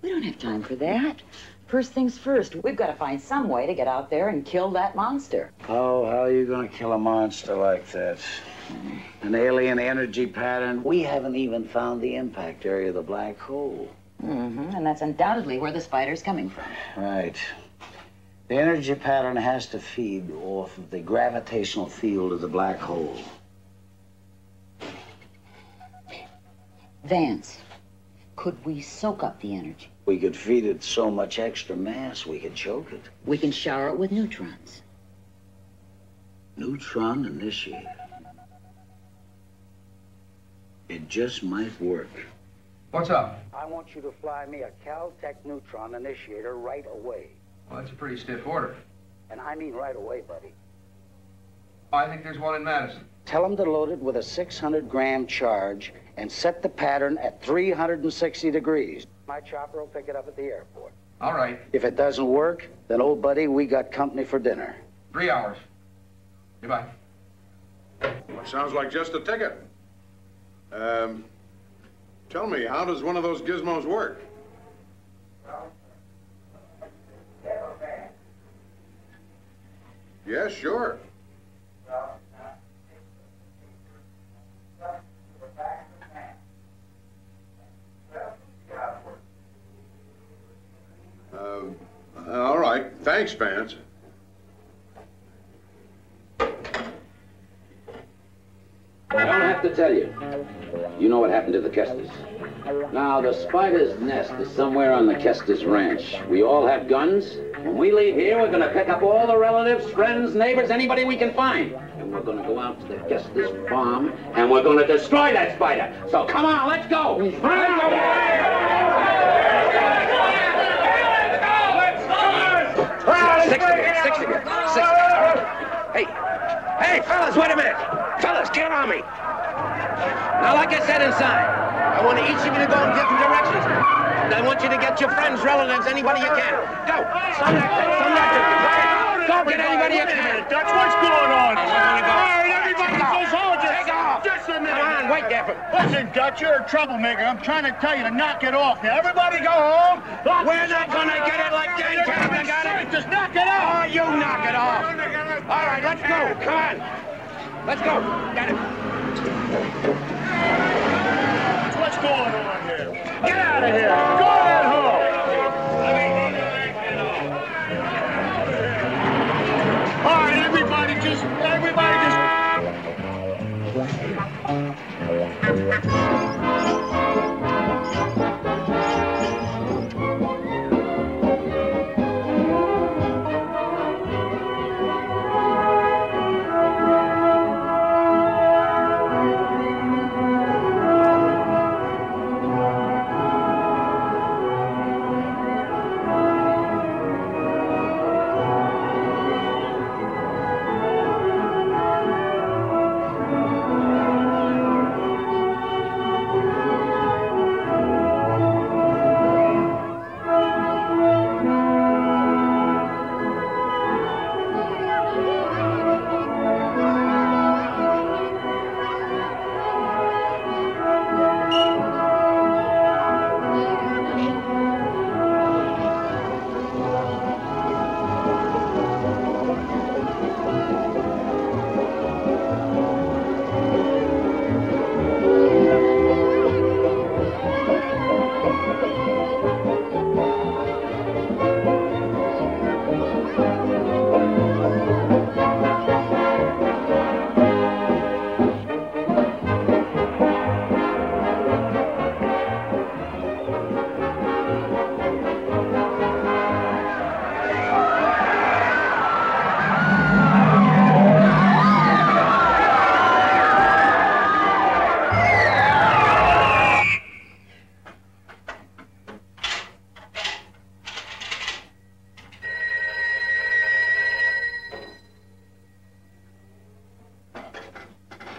We don't have time for that. First things first, we've got to find some way to get out there and kill that monster. Oh, how are you going to kill a monster like that? An alien energy pattern? We haven't even found the impact area of the black hole. And that's undoubtedly where the spider's coming from. Right. The energy pattern has to feed off of the gravitational field of the black hole. Vance, could we soak up the energy? We could feed it so much extra mass, we could choke it. We can shower it with neutrons. Neutron initiator. It just might work. What's up? I want you to fly me a Caltech neutron initiator right away. Well, that's a pretty stiff order. And I mean right away, buddy. I think there's one in Madison. Tell them to load it with a 600-gram charge and set the pattern at 360 degrees. My chopper will pick it up at the airport. All right. If it doesn't work, then, old buddy, we got company for dinner. 3 hours. Goodbye. Well, sounds like just a ticket. Tell me, how does one of those gizmos work? Yeah, sure. All right. Thanks, Vance. I don't have to tell you. You know what happened to the Kestis. Now, the spider's nest is somewhere on the Kestis ranch. We all have guns. When we leave here, we're going to pick up all the relatives, friends, neighbors, anybody we can find. And we're going to go out to the Kestis farm, and we're going to destroy that spider. So come on, let's go. Let's go. 6 again. Hey, fellas, wait a minute. Fellas, get on me. Now, like I said inside, I want each of you to go in different directions. And I want you to get your friends, relatives, anybody you can. Go. Some active. Go get anybody you can. That's what's going on. All right, everybody just hold it. Take off. Just a minute. Come on, wait there. Listen, Dutch, you're a troublemaker. I'm trying to tell you to knock it off. Now, everybody go home. We're not going to get it like that. Just knock it off. Oh, you knock it off. All right, let's go. Come on. Let's go. Got it. What's going on here? Get out of here. Go ahead home. All right, everybody just...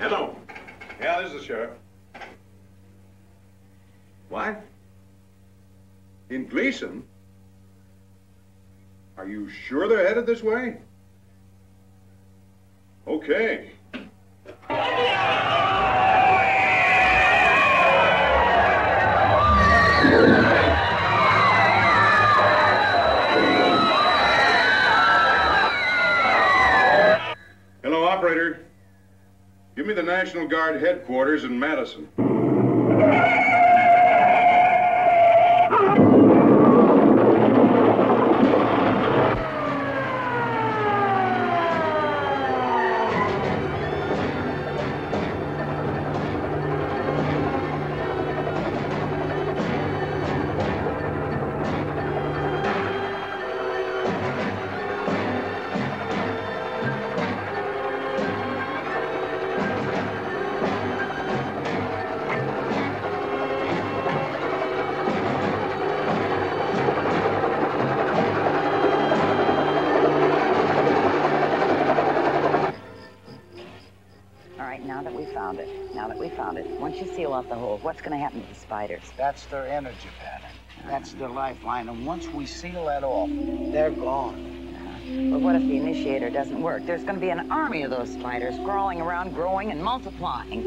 Hello. Yeah, this is the sheriff. What? In Gleason? Are you sure they're headed this way? Okay. Hello, operator. Give me the National Guard headquarters in Madison. Now that we found it, once you seal off the hole, what's going to happen to the spiders? That's their energy pattern. That's their lifeline, and once we seal that off, they're gone. But what if the initiator doesn't work? There's going to be an army of those spiders crawling around, growing and multiplying.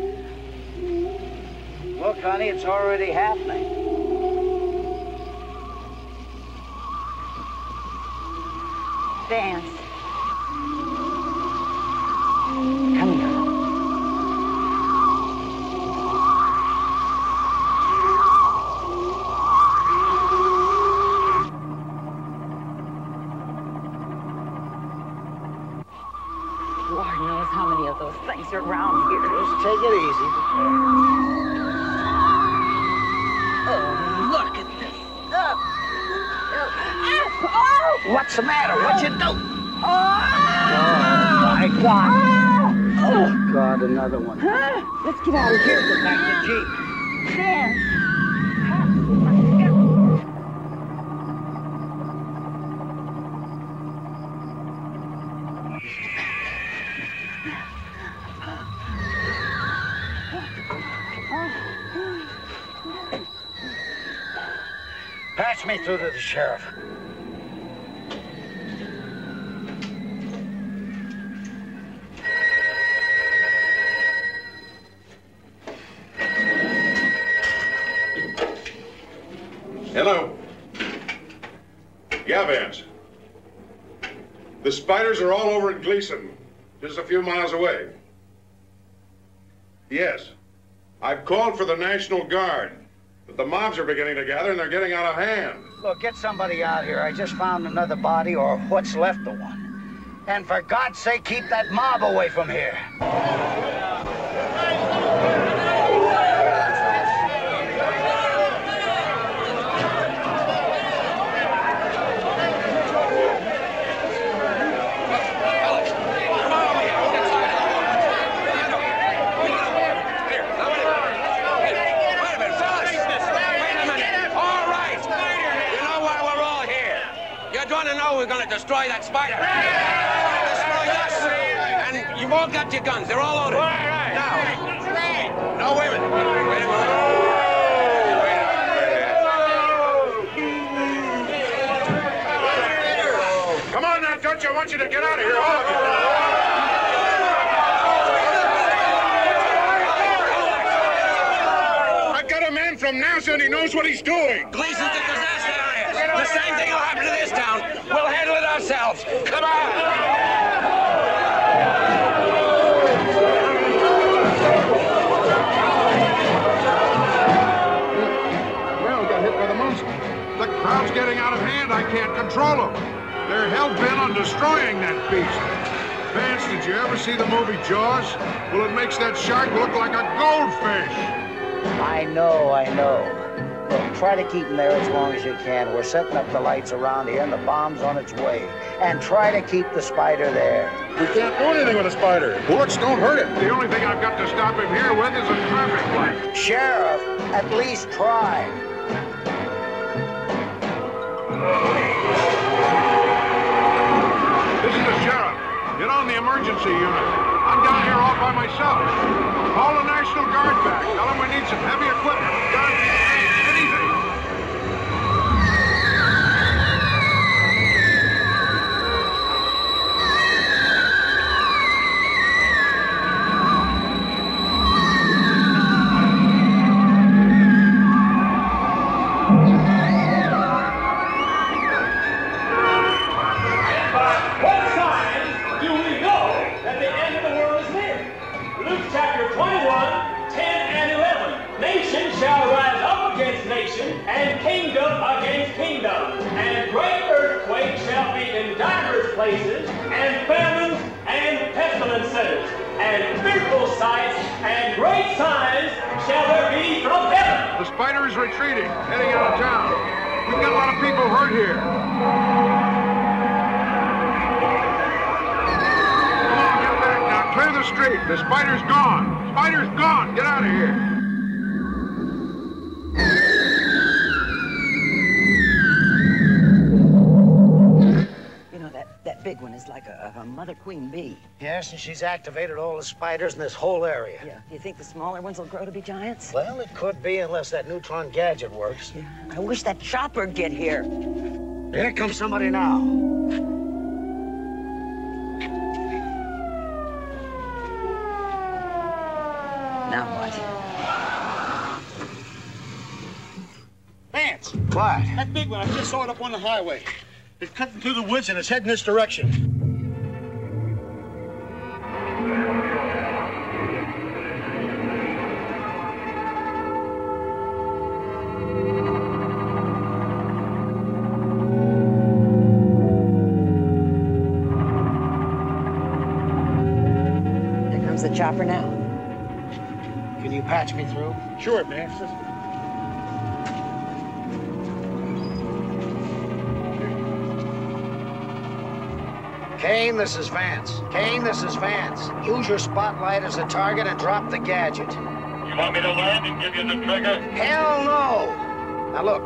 Look, honey, it's already happening. Dance. Come here. Lord knows how many of those things are around here. Just take it easy. Oh, look at this. What's the matter? What'd you do? Oh, my God. Oh, God, another one. Let's get out of here. Get back to Jeep. Dan. Patch me through to the sheriff. Hello. Yeah, Vance. The spiders are all over in Gleason, just a few miles away. Yes. I've called for the National Guard, but the mobs are beginning to gather and they're getting out of hand. Look, get somebody out here. I just found another body, or what's left of one. And for God's sake, keep that mob away from here. We're going to destroy that spider. Destroy us. And you've all got your guns. They're all loaded. Right. Now. No, wait a minute. Wait a minute. Come on now, Dutch. I want you to get out of here, all of you. I got a man from NASA and he knows what he's doing. Gleason's a disaster down here. The same thing will happen to this town. We'll handle it ourselves. Come on. Well, got hit by the monster. The crowd's getting out of hand. I can't control them. They're hell-bent on destroying that beast. Vance, did you ever see the movie Jaws? Well, it makes that shark look like a goldfish. I know. Look, try to keep them there as long as you can. We're setting up the lights around here, and the bomb's on its way. And try to keep the spider there. We can't do anything with a spider. Bullets don't hurt it. The only thing I've got to stop him here with is a traffic light. Sheriff, at least try. This is the sheriff. Get on the emergency unit. I'm down here all by myself. Call the National Guard back. Tell them we need some heavy equipment. Guns, tanks, anything. What signs do we know that the end of the world is near? Luke chapter 21, 10 and 11. Nation shall rise up against nation, and kingdom against kingdom. And great earthquakes shall be in divers places, and famines and pestilences, and fearful sights and great signs shall there be from heaven. The spider is retreating, heading out of town. We've got a lot of people hurt here. Clear the street. The spider's gone. Spider's gone. Get out of here. You know, that big one is is like a mother queen bee. Yes, and she's activated all the spiders in this whole area. Yeah. You think the smaller ones will grow to be giants? Well, it could be unless that neutron gadget works. Yeah. I wish that chopper'd get here. Here comes somebody now. Now what? Vance! What? That big one, I just saw it up on the highway. It's cutting through the woods and it's heading this direction. There comes the chopper now. Can you patch me through? Sure, Vance. Kane, this is Vance. Kane, this is Vance. Use your spotlight as a target and drop the gadget. You want me to land and give you the trigger? Hell no! Now look,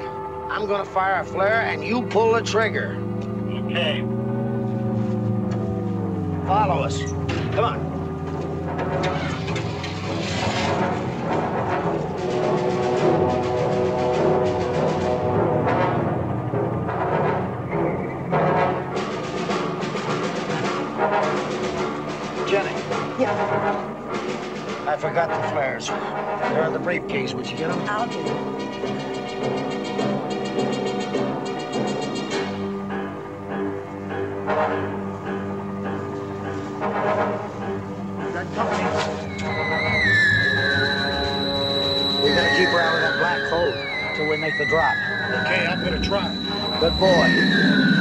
I'm gonna fire a flare and you pull the trigger. Okay. Follow us. Come on. Jenny. Yeah. I forgot the flares. They're in the briefcase. Would you get them? I'll get them. We gotta keep her out of that black hole till we make the drop. Okay, I'm gonna try. Good boy.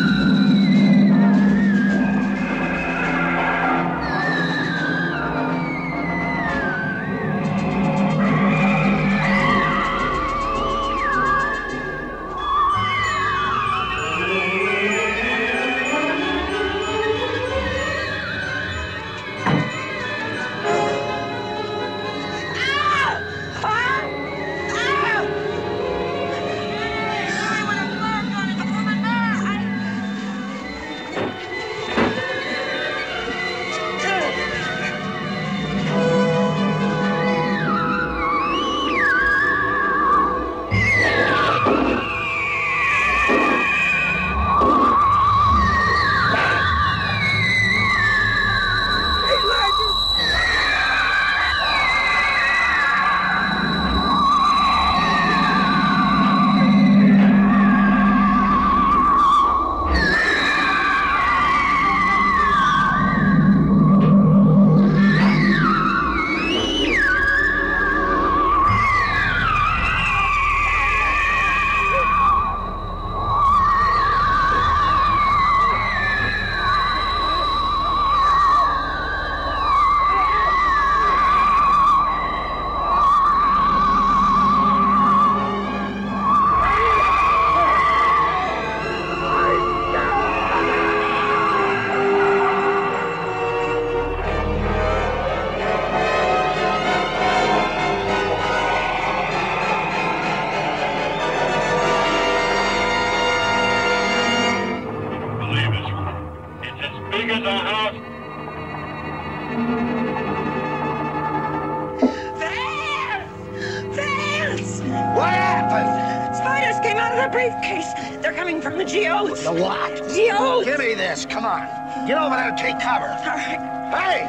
briefcase. They're coming from the geodes. The what? Geodes. Give me this. Come on. Get over there and take cover. All right. Hey!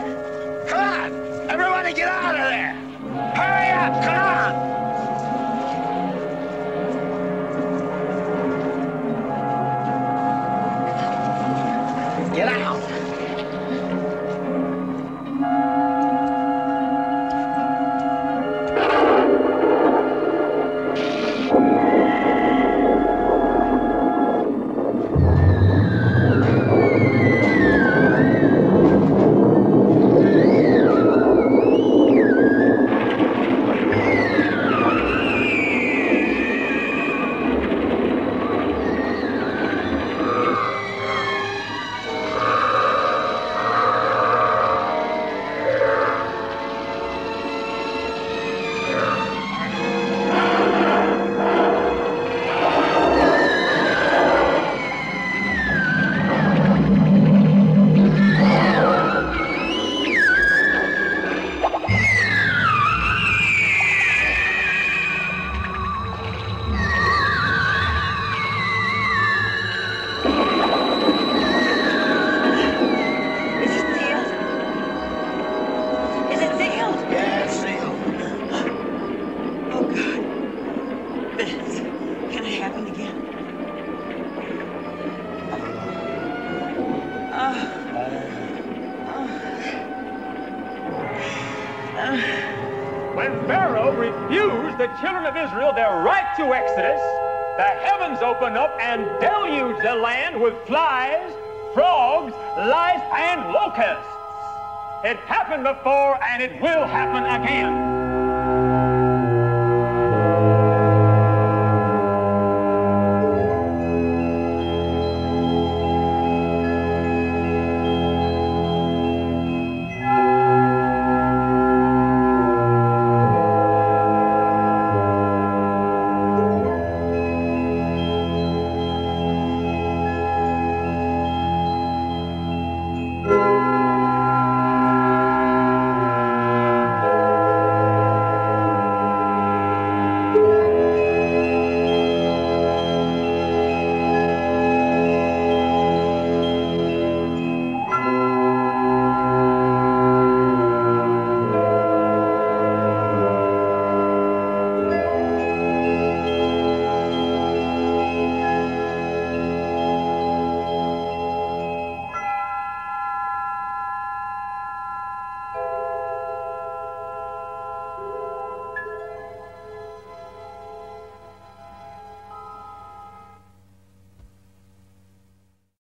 Come on! Everybody get out of there! Hurry up! Come on! Get out! When Pharaoh refused the children of Israel their right to Exodus, the heavens opened up and deluged the land with flies, frogs, lice, and locusts. It happened before, and it will happen again.